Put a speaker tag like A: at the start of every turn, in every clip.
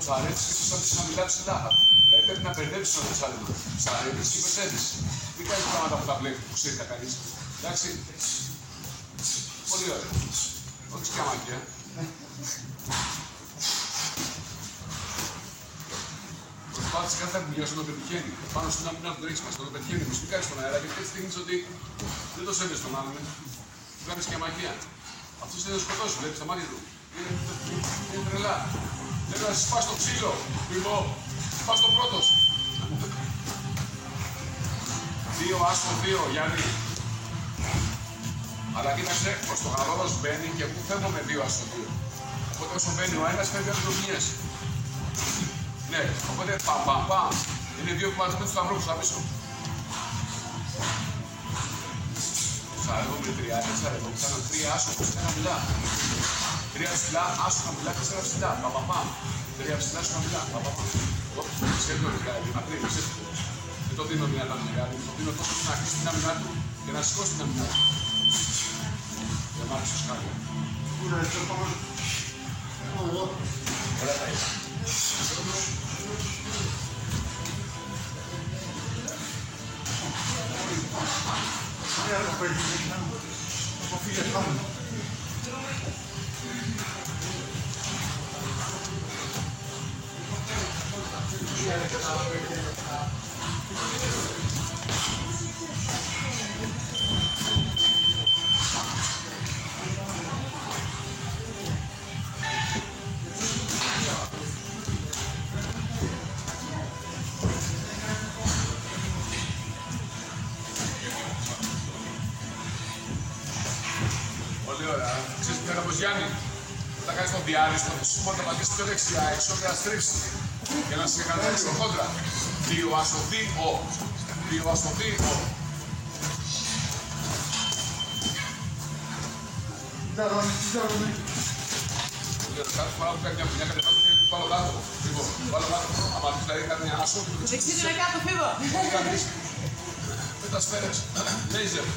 A: ψαρεύεις και προσπαθείς να μιλάς ψηλά. Δηλαδή πρέπει να μπερδεύεις τον ψάρεμα. Ψαρεύεις και μπερδεύεις. Μην κάνεις πράγματα που τα βλέπεις, που ξέρει τα κάνεις. Εντάξει. Πολύ ωραία. Όχι σκιαμάκια. Προσπάθησε κάθε δουλειά να το πετυχαίνει. Πάνω στην άμυνα που τρέχει μας, να το πετυχαίνει. Μην κάνεις τον αέρα, γιατί έτσι δείχνεις ότι δεν το σέβεσαι τον άλλον. Του κάνεις σκιαμακία. Αυτός θέλει να σκοτώσει, βλέπεις τα μάτια του. Είναι τρελά. Θέλω να σπάς το ξύλο. Λοιπόν, σπάς το πρώτος. 2 άσο 2, Γιάννη. Αλλά κοίταξε, προς το γαλόρος μπαίνει και πού φεύγω με 2 άσο 2. Οπότε όσο μπαίνει ο ένας, φεύγει από το μιας. Ναι, οπότε παμ. Είναι 2 που βάζουμε τους λαμπρούς θα πίσω. Ψαρεύω με 3, ψαρεύω. Κάνω 3 άσο, 4 χαμηλά. 3 ψηλά, άσο χαμηλά, 4 ψηλά. Παμ. 3 ψηλά, άσο χαμηλά. Παμ. Ξέρετε ότι είναι μακρύ, ξέρετε. Δεν το δίνω μια τα μεγάλη, το δίνω τόσο να αρχίσει την άμυνά του και να σηκώσει την άμυνά του. Δεν μ' άρεσε το σκάλι. Ωραία τα είπα. Πολύ ωραία. Ξέρεις τι έκανες Γιάννη. Θα κάνεις τον διάριστο, θα σου πω να πατήσεις πιο δεξιά έξω και να στρίψεις. Και να σε καθαρίσει το κόντρα. 2 άσο 2. 2 άσο 2. Πολύ ωραία. Κάθε φορά που κάνει μια ποινιά κατεβάζει και πάνω κάτω. Λοιπόν, πάνω κάτω. Άμα πεις δηλαδή κάνει ένα άσο.
B: Δεξί είναι κάτω, φύγω.
A: Με τα σφαίρες. Λέιζερ.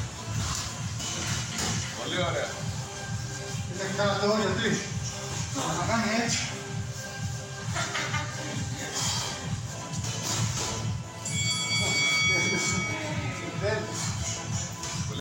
A: Πολύ ωραία.
C: Κοίτα, κοιτάω τα όρια 3. Να κάνει έτσι.